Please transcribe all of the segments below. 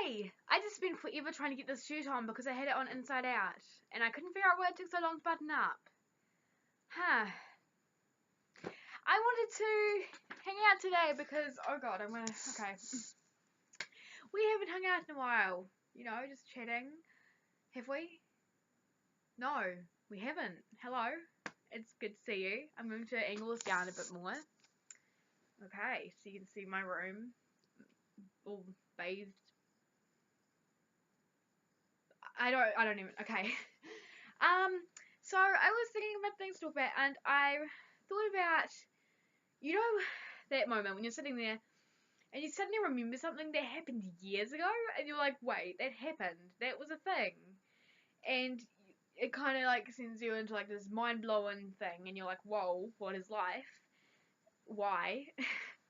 Hey, I just spent forever trying to get this shirt on because I had it on inside out, and I couldn't figure out why it took so long to button up. Huh. I wanted to hang out today because, oh god, okay. We haven't hung out in a while, you know, just chatting. Have we? No, we haven't. Hello. It's good to see you. I'm going to angle this down a bit more. Okay, so you can see my room all bathed. I don't even, okay. So I was thinking about things to talk about, and I thought about, you know, that moment when you're sitting there and you suddenly remember something that happened years ago, and you're like, wait, that happened, that was a thing, and it kind of like sends you into like this mind-blowing thing, and you're like, whoa, what is life? Why?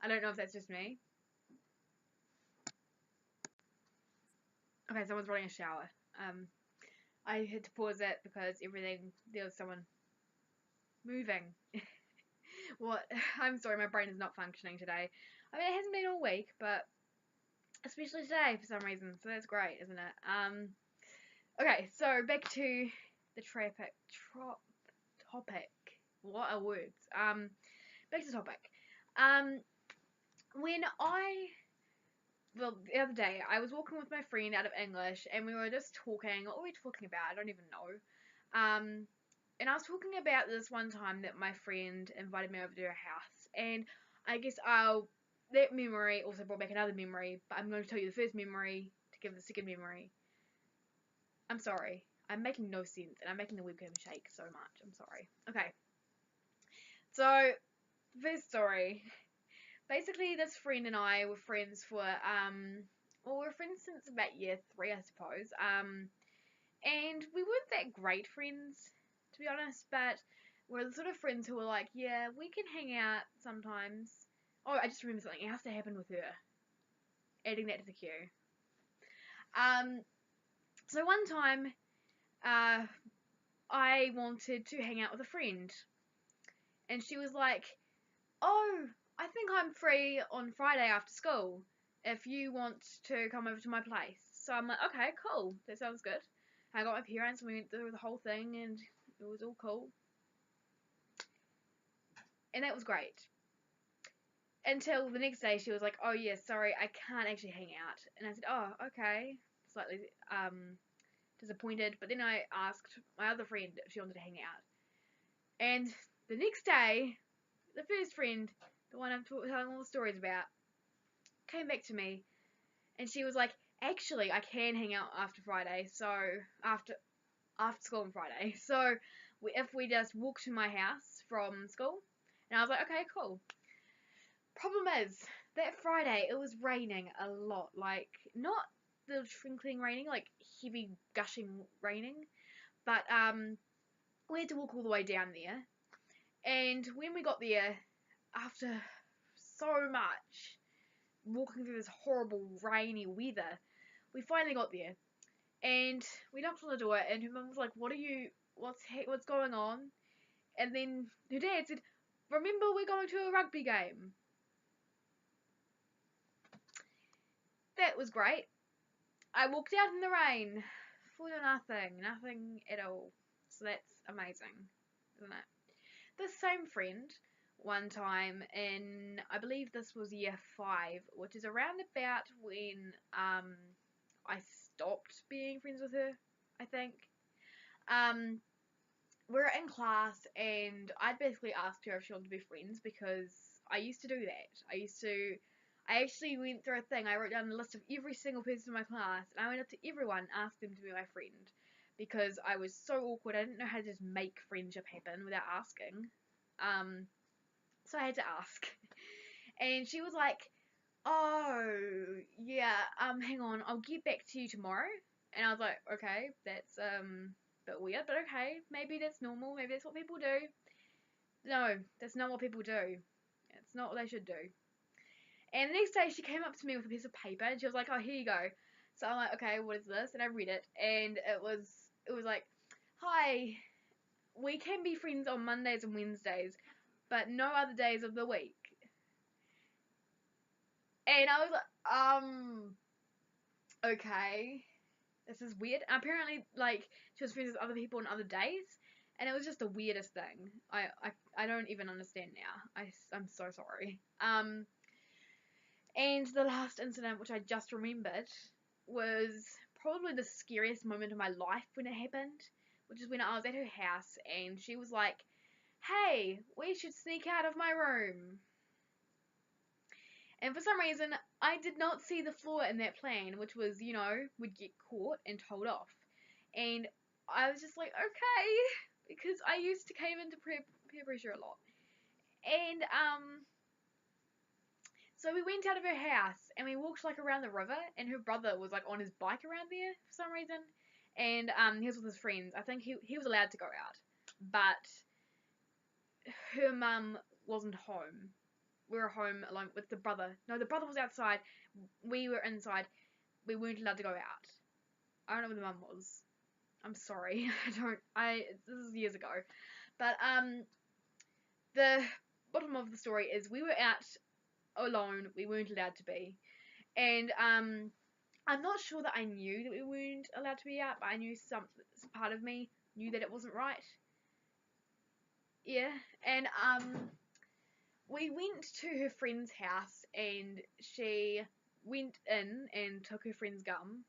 I don't know if that's just me. Okay, someone's running a shower. I had to pause it because there was someone moving. What? I'm sorry, my brain is not functioning today. I mean, it hasn't been all week, but especially today for some reason, so that's great, isn't it? Okay, so back to the topic. What are words? Back to topic. When well, the other day, I was walking with my friend out of English, and we were just talking. What were we talking about? I don't even know. And I was talking about this one time that my friend invited me over to her house, and I guess that memory also brought back another memory, but I'm going to tell you the first memory to give the second memory. I'm sorry. I'm making no sense, and I'm making the webcam shake so much. I'm sorry. Okay. So, first story. Basically, this friend and I were friends for, we're friends since about year 3, I suppose. And we weren't that great friends, to be honest, but we're the sort of friends who are like, yeah, we can hang out sometimes. Oh, I just remembered something else that happened with her. Adding that to the queue. So one time, I wanted to hang out with a friend, and she was like, oh, I think I'm free on Friday after school if you want to come over to my place. So I'm like, okay, cool, that sounds good. I got my parents and we went through the whole thing and it was all cool. And that was great. Until the next day she was like, oh yeah, sorry, I can't actually hang out. And I said, oh, okay. Slightly disappointed. But then I asked my other friend if she wanted to hang out. And the next day, the first friend, the one I'm telling all the stories about, came back to me. And she was like, actually, I can hang out after Friday. So, after school on Friday. So, if we just walk to my house from school. And I was like, okay, cool. Problem is, that Friday, it was raining a lot. Like, not the trickling raining, like heavy gushing raining. But, we had to walk all the way down there. And when we got there, after so much walking through this horrible rainy weather, we finally got there. And we knocked on the door, and her mum was like, what's going on? And then her dad said, remember, we're going to a rugby game. That was great. I walked out in the rain for nothing at all. So that's amazing, isn't it? The same friend, one time in, I believe this was year 5, which is around about when I stopped being friends with her, I think. We're in class, and I basically asked her if she wanted to be friends because I used to do that. I actually went through a thing. I wrote down a list of every single person in my class, and I went up to everyone, asked them to be my friend because I was so awkward. I didn't know how to just make friendship happen without asking. So I had to ask. And she was like, oh, yeah, hang on, I'll get back to you tomorrow. And I was like, okay, that's, bit weird, but okay, maybe that's normal, maybe that's what people do. No, that's not what people do. It's not what they should do. And the next day she came up to me with a piece of paper and she was like, oh, here you go. So I'm like, okay, what is this? And I read it, and it was like, hi, we can be friends on Mondays and Wednesdays, but no other days of the week. And I was like, okay, this is weird. Apparently, like, she was friends with other people on other days, and it was just the weirdest thing. I don't even understand now. I'm so sorry. And the last incident, which I just remembered, was probably the scariest moment of my life when it happened, which is when I was at her house and she was like, "Hey, we should sneak out of my room." And for some reason, I did not see the flaw in that plan, which was, we'd get caught and told off. And I was just like, okay, because I used to cave into peer pressure a lot. And so we went out of her house and we walked like around the river, and her brother was like on his bike around there for some reason, and he was with his friends. I think he was allowed to go out, but her mum wasn't home. We were home alone with the brother. No, the brother was outside. We were inside. We weren't allowed to go out. I don't know where the mum was. I'm sorry. This is years ago. But the bottom of the story is we were out alone. We weren't allowed to be. And I'm not sure that I knew that we weren't allowed to be out, but I knew some part of me knew that it wasn't right. Yeah. And we went to her friend's house and she went in and took her friend's gum.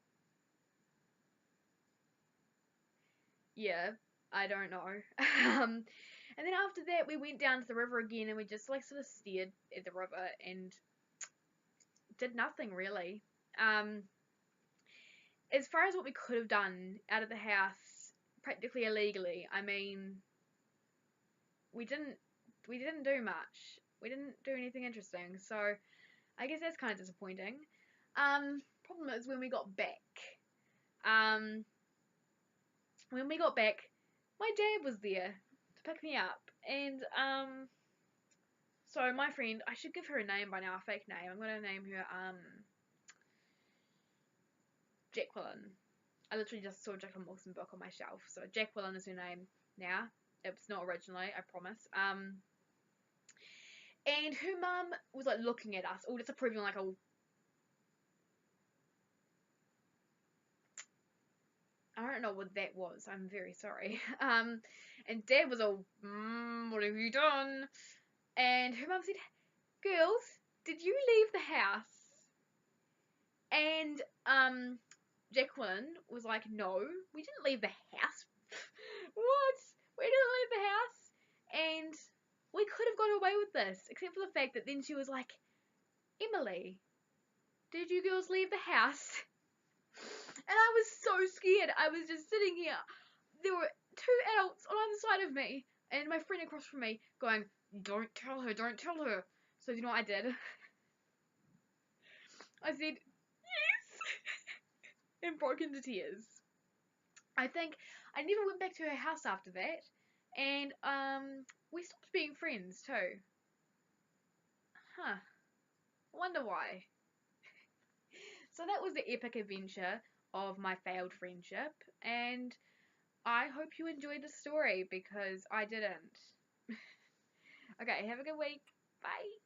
Yeah, I don't know. And then after that, we went down to the river again and we just like sort of stared at the river and did nothing really. As far as what we could have done out of the house, practically illegally, I mean, we didn't do much. We didn't do anything interesting, so I guess that's kind of disappointing. Problem is when we got back. When we got back, my dad was there to pick me up, and so my friend, I should give her a name by now, a fake name. I'm gonna name her Jacqueline. I literally just saw Jacqueline Wilson book on my shelf, so Jacqueline is her name now. It's not originally, I promise. And her mum was like looking at us, all disapproving, like a. I don't know what that was. I'm very sorry. And Dad was all, what have you done? And her mum said, "Girls, did you leave the house?" And Jacqueline was like, "No, we didn't leave the house." What? We didn't leave the house, and we could have got away with this, except for the fact that then she was like, "Emily, did you girls leave the house?" And I was so scared. I was just sitting here. There were two adults on either side of me, and my friend across from me going, "Don't tell her, don't tell her." So you know what I did? I said, "Yes," and broke into tears. I think I never went back to her house after that, and we stopped being friends too. Huh. Wonder why. So that was the epic adventure of my failed friendship, and I hope you enjoyed the story because I didn't. Okay, have a good week. Bye.